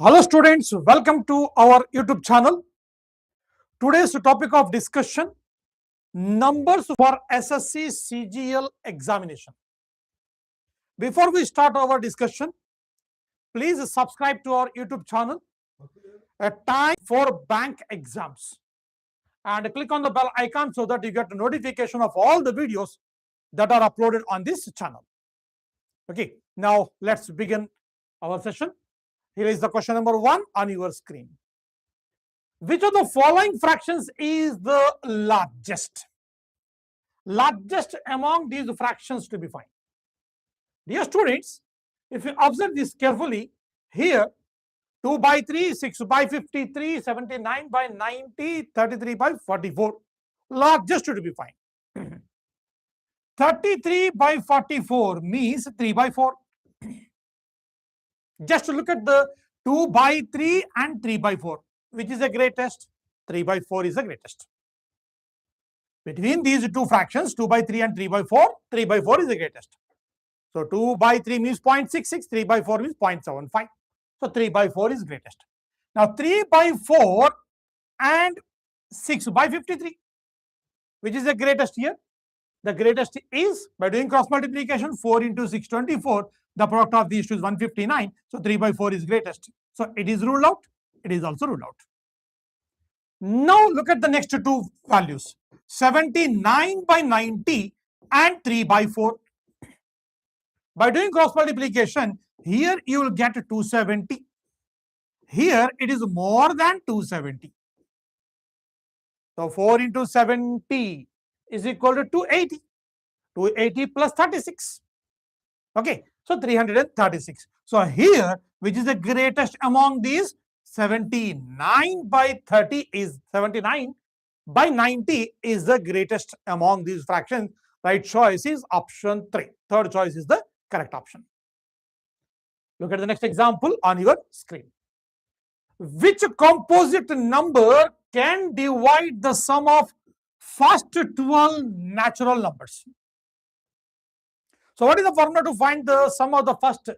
Hello students, welcome to our YouTube channel. Today's topic of discussion, numbers for SSC CGL examination. Before we start our discussion, please subscribe to our YouTube channel, a time for bank exams, and click on the bell icon so that you get a notification of all the videos that are uploaded on this channel. Okay, now let's begin our session. Here is the question number 1 on your screen. Which of the following fractions is the largest? Largest among these fractions to be found. Dear students, if you observe this carefully, here 2 by 3, 6 by 53, 79 by 90, 33 by 44. Largest to be found. 33 by 44 means 3 by 4. Just look at the 2 by 3 and 3 by 4. Which is the greatest? 3 by 4 is the greatest. Between these two fractions, 2 by 3 and 3 by 4, 3 by 4 is the greatest. So 2 by 3 means 0.66, 3 by 4 means 0.75. So 3 by 4 is greatest. Now 3 by 4 and 6 by 53. Which is the greatest here? The greatest is, by doing cross multiplication, 4 into 6, 24. The product of these two is 159. So 3 by 4 is greatest. So it is ruled out. It is also ruled out. Now look at the next two values. 79 by 90 and 3 by 4. By doing cross multiplication, here you will get 270. Here it is more than 270. So 4 into 70 is equal to 280. 280 plus 36. Okay, so 336. So here, which is the greatest among these? 79 by 30 is 79 by 90 is the greatest among these fractions. Right choice is option 3. Third choice is the correct option. Look at the next example on your screen. Which composite number can divide the sum of first 12 natural numbers? So what is the formula to find the sum of the first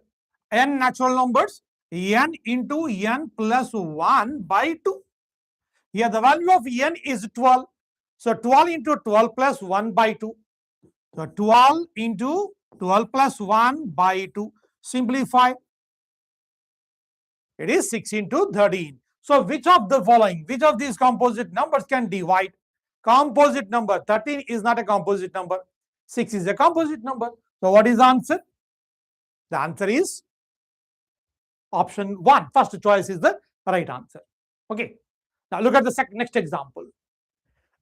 n natural numbers? N into n plus 1 by 2. Here the value of n is 12. So 12 into 12 plus 1 by 2. So 12 into 12 plus 1 by 2. Simplify. It is 6 into 13. So which of the following, which of these composite numbers can divide? Composite number 13 is not a composite number. 6 is a composite number. So what is the answer? The answer is option 1. First choice is the right answer. Okay. Now look at the next example.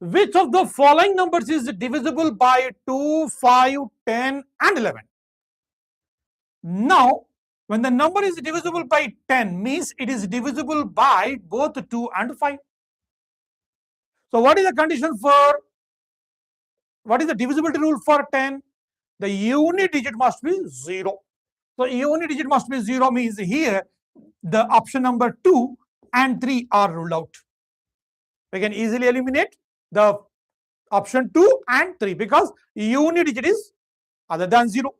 Which of the following numbers is divisible by 2, 5, 10 and 11? Now, when the number is divisible by 10 means it is divisible by both 2 and 5. So what is the condition for, what is the divisibility rule for 10? The unit digit must be 0. So unit digit must be 0 means here the option number 2 and 3 are ruled out. We can easily eliminate the option 2 and 3 because unit digit is other than 0.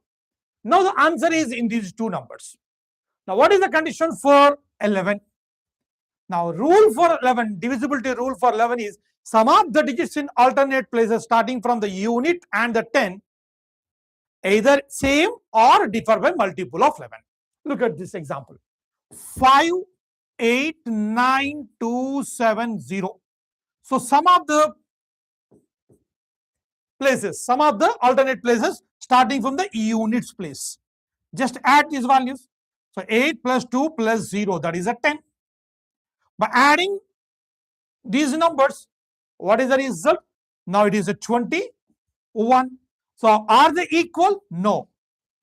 Now the answer is in these two numbers. Now what is the condition for 11? Now rule for 11, divisibility rule for 11 is sum of the digits in alternate places starting from the unit and the 10 either same or differ by multiple of 11. Look at this example. 5, 8, 9, 2, 7, 0. So sum of the places, sum of the alternate places starting from the units place. Just add these values. So 8 plus 2 plus 0, that is a 10. By adding these numbers, what is the result? Now it is a 21. So are they equal? No,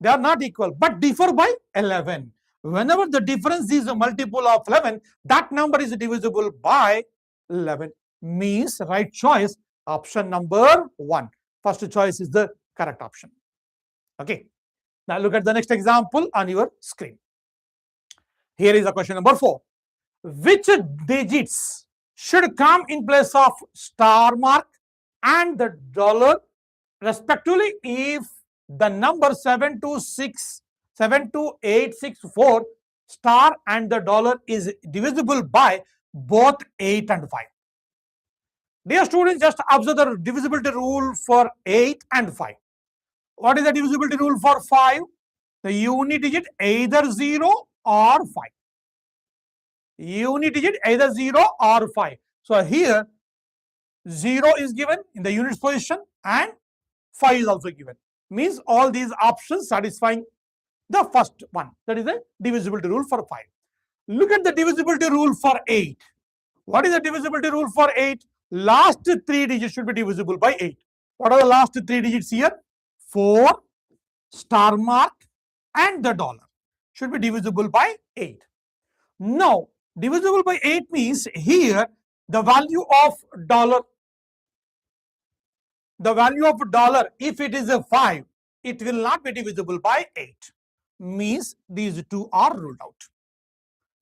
they are not equal, but differ by 11. Whenever the difference is a multiple of 11, that number is divisible by 11. Means right choice, option number 1. First choice is the correct option. Okay. Now look at the next example on your screen. Here is the question number 4. Which digits should come in place of star mark and the dollar respectively if the number 72864 star and the dollar is divisible by both 8 and 5. Dear students, just observe the divisibility rule for 8 and 5. What is the divisibility rule for 5? The unit digit either 0 or 5. Unit digit either 0 or 5. So here 0 is given in the units position and 5 is also given. Means all these options satisfying the first one. That is the divisibility rule for 5. Look at the divisibility rule for 8. What is the divisibility rule for 8? Last 3 digits should be divisible by 8. What are the last 3 digits here? 4, star mark and the dollar should be divisible by 8. Now, divisible by 8 means here the value of dollar, if it is a 5, it will not be divisible by 8. Means these two are ruled out.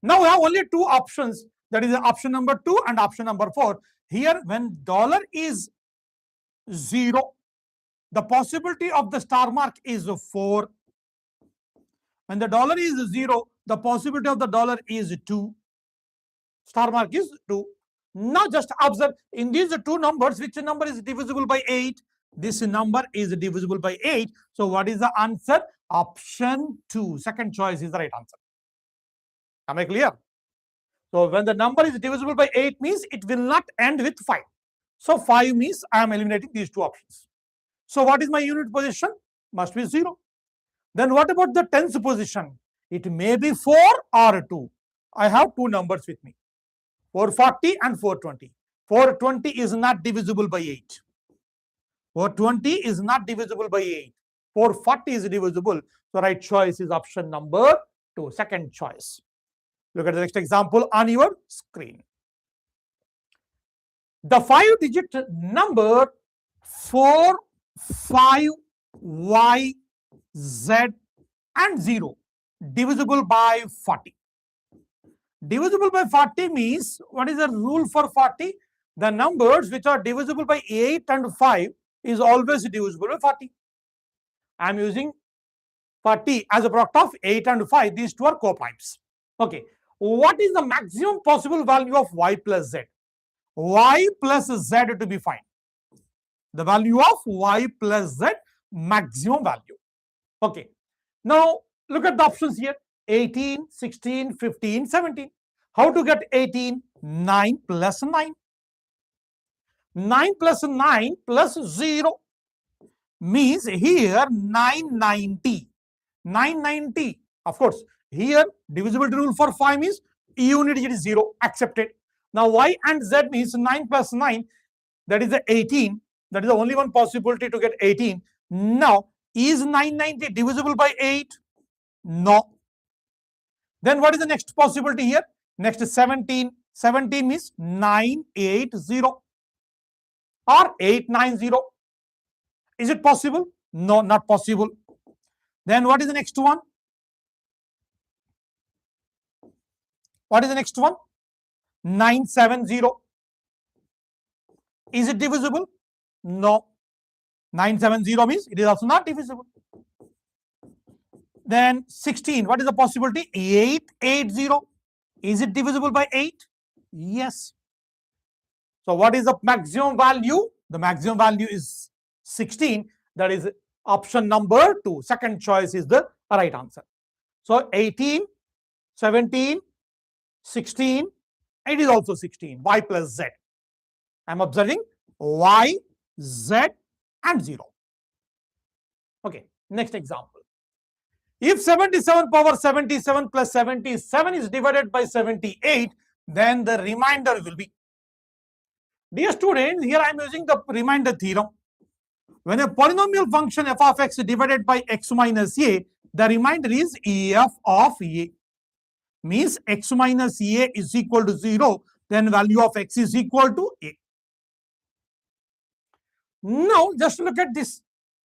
Now we have only two options, that is option number 2 and option number 4. Here when dollar is 0, the possibility of the star mark is 4. When the dollar is 0, the possibility of the dollar is 2. Star mark is 2. Now just observe in these two numbers, which number is divisible by 8? This number is divisible by 8. So what is the answer? Option 2. Second choice is the right answer. Am I clear? So when the number is divisible by 8 means it will not end with 5. So 5 means I am eliminating these two options. So what is my unit position? Must be 0. Then what about the tens position? It may be 4 or 2. I have two numbers with me, 440 and 420. 420 is not divisible by 8. 420 is not divisible by 8. 440 is divisible. So right choice is option number 2, second choice. Look at the next example on your screen. The 5-digit number 4, 5, Y, Z and 0 divisible by 40. Divisible by 40 means, what is the rule for 40? The numbers which are divisible by 8 and 5 is always divisible by 40. I am using 40 as a product of 8 and 5. These two are co-primes. Okay. What is the maximum possible value of Y plus Z? Y plus Z to be found. The value of Y plus Z, maximum value. Okay. Now look at the options here. 18, 16, 15, 17. How to get 18? 9 plus 9. 9 plus 9 plus 0 means here 990. 990. Of course, here divisibility rule for 5 means unit digit is 0. Accepted. Now Y and Z means 9 plus 9. That is the 18. That is the only one possibility to get 18. Now, is 990 divisible by 8? No. Then what is the next possibility here? Next is 17. 17 means 980 or 890. Is it possible? No, not possible. Then what is the next one? What is the next one? 970. Is it divisible? No. 970 means it is also not divisible. Then 16, what is the possibility? 880. Is it divisible by 8? Yes. So what is the maximum value? The maximum value is 16. That is option number 2. Second choice is the right answer. So 18, 17, 16, it is also 16. Y plus Z. I am observing Y, Z and 0. Okay, next example. If 77 power 77 plus 77 is divided by 78, then the remainder will be. Dear students, here I am using the remainder theorem. When a polynomial function f of x is divided by x minus a, the remainder is f of a. Means x minus a is equal to 0, then value of x is equal to a. Now, just look at this.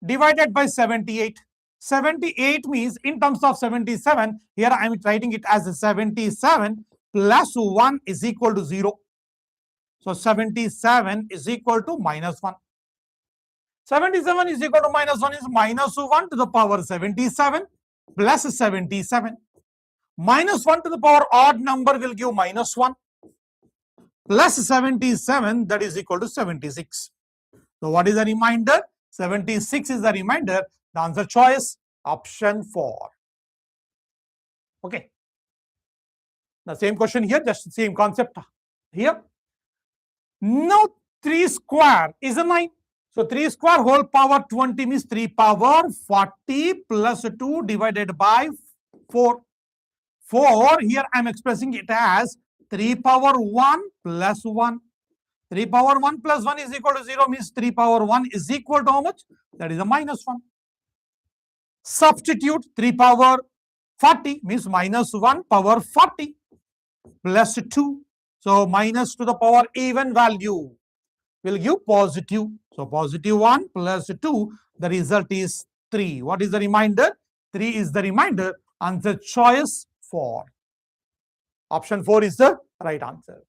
Divided by 78. 78 means in terms of 77, here I am writing it as 77 plus 1 is equal to 0. So 77 is equal to minus 1. 77 is equal to minus 1 is minus 1 to the power 77 plus 77. Minus 1 to the power odd number will give minus 1. Plus 77, that is equal to 76. So what is the remainder? 76 is the remainder. The answer choice, option 4. Okay. The same question here, just the same concept here. Now 3 square is a 9. So 3 square whole power 20 means 3 power 40 plus 2 divided by 4. 4, here I am expressing it as 3 power 1 plus 1. 3 power 1 plus 1 is equal to 0 means 3 power 1 is equal to how much? That is a minus 1. Substitute 3 power 40 means minus 1 power 40 plus 2. So minus to the power even value will give positive. So positive 1 plus 2, the result is 3. What is the remainder? 3 is the remainder. Answer choice 4. Option 4 is the right answer.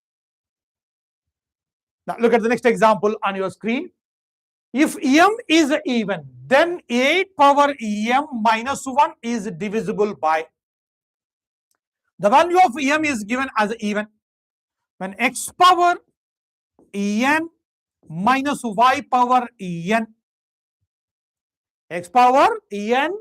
Now look at the next example on your screen. If m is even, then 8 power m minus 1 is divisible by. The value of m is given as even. When x power n minus y power n, x power n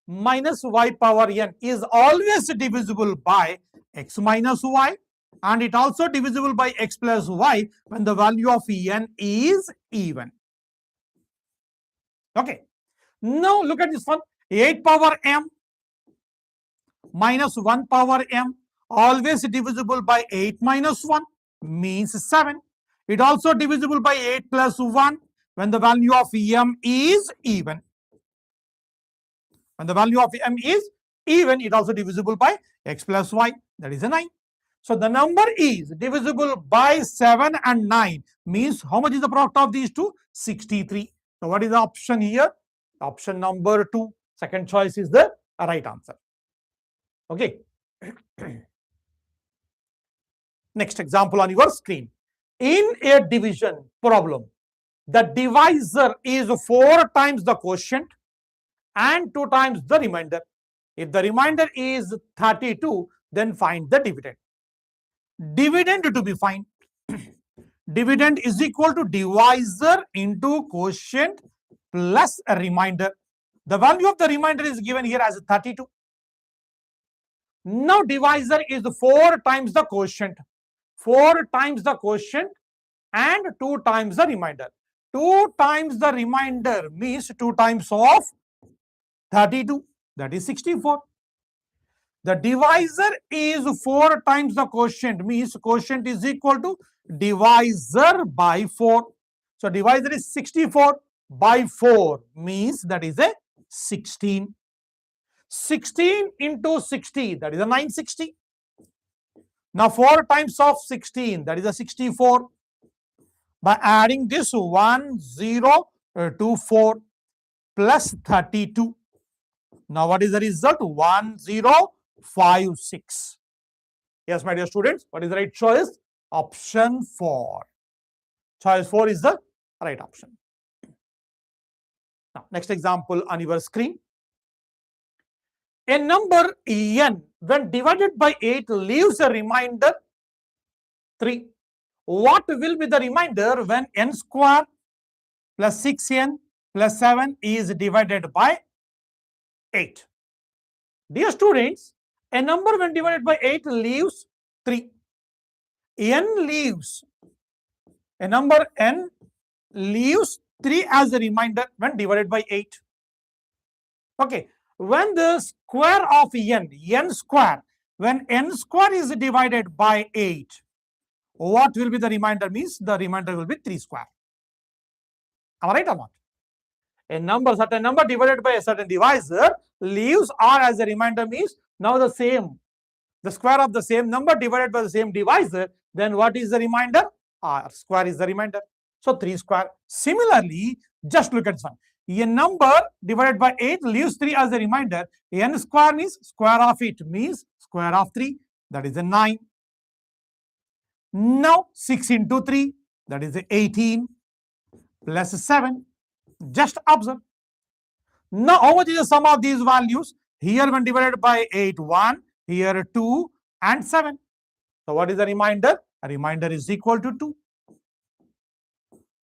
minus y power n is always divisible by x minus y, and it also divisible by x plus y when the value of n is even. Okay. Now look at this one. 8 power m minus 1 power m always divisible by 8 minus 1 means 7. It also divisible by 8 plus 1 when the value of m is even. When the value of m is even, it also divisible by x plus y, that is a 9. So the number is divisible by 7 and 9 means how much is the product of these two? 63. So what is the option here? Option number 2. Second choice is the right answer. Okay. Next example on your screen. In a division problem, the divisor is 4 times the quotient and 2 times the remainder. If the remainder is 32, then find the dividend. Dividend to be found. Dividend is equal to divisor into quotient plus a remainder. The value of the remainder is given here as 32. Now divisor is 4 times the quotient. 4 times the quotient and 2 times the remainder. 2 times the remainder means 2 times of 32, that is 64. The divisor is 4 times the quotient means quotient is equal to divisor by 4. So divisor is 64 by 4 means that is a 16. 16 into 60, that is a 960. Now 4 times of 16, that is a 64. By adding this 1024 plus 32. Now what is the result? 1056. Yes, my dear students, what is the right choice? Option 4. Choice 4 is the right option. Now, next example on your screen. A number n, when divided by 8, leaves a remainder 3. What will be the remainder when n square plus 6n plus 7 is divided by 8? Dear students, a number when divided by 8 leaves 3. N leaves, a number n leaves 3 as a remainder when divided by 8. Okay, when the square of n square, when n square is divided by 8, what will be the remainder? Means the remainder will be 3 square. Am I right or not? A number, certain number divided by a certain divisor leaves r as a remainder means now the same. The square of the same number divided by the same divisor, then what is the remainder? R square is the remainder. So 3 square. Similarly, just look at this one. A number divided by 8 leaves 3 as a remainder. N square means square of it means square of 3. That is a 9. Now 6 into 3, that is 18 plus 7. Just observe. Now how much is the sum of these values? Here when divided by 8, 1. here 2 and 7. So what is the remainder? A remainder is equal to 2.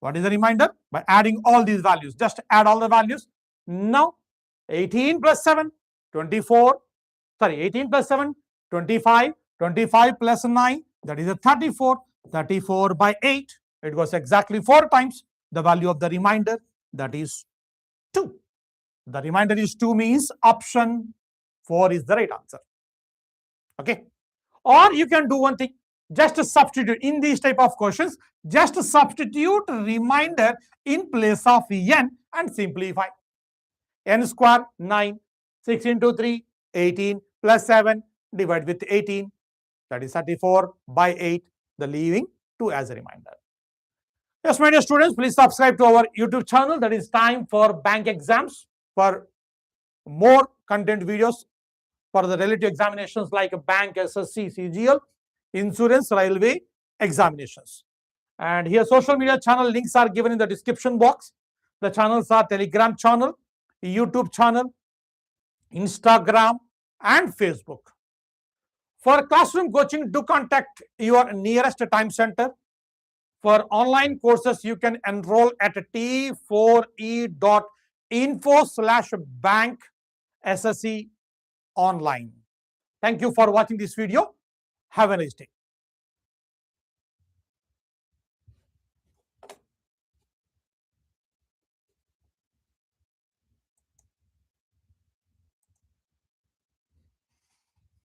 What is the remainder? By adding all these values. Just add all the values. Now 18 plus 7, 24. Sorry, 18 plus 7, 25. 25 plus 9, that is a 34. 34 by 8. It was exactly 4 times the value of the remainder, that is 2. The remainder is 2 means option 4 is the right answer. Okay. Or you can do one thing. Just substitute in these type of questions. Just substitute remainder in place of n and simplify. N square 9, 6 into 3, 18 plus 7 divided with 18. That is 34 by 8, the leaving 2 as a reminder. Yes, my dear students, please subscribe to our YouTube channel. That is Time for Bank Exams, for more content videos for the relative examinations like bank, SSC, CGL, insurance, railway examinations. And here social media channel links are given in the description box. The channels are Telegram channel, YouTube channel, Instagram and Facebook. For classroom coaching, do contact your nearest time center. For online courses, you can enroll at t4e.info/bank SSC online. Thank you for watching this video. Have a nice day.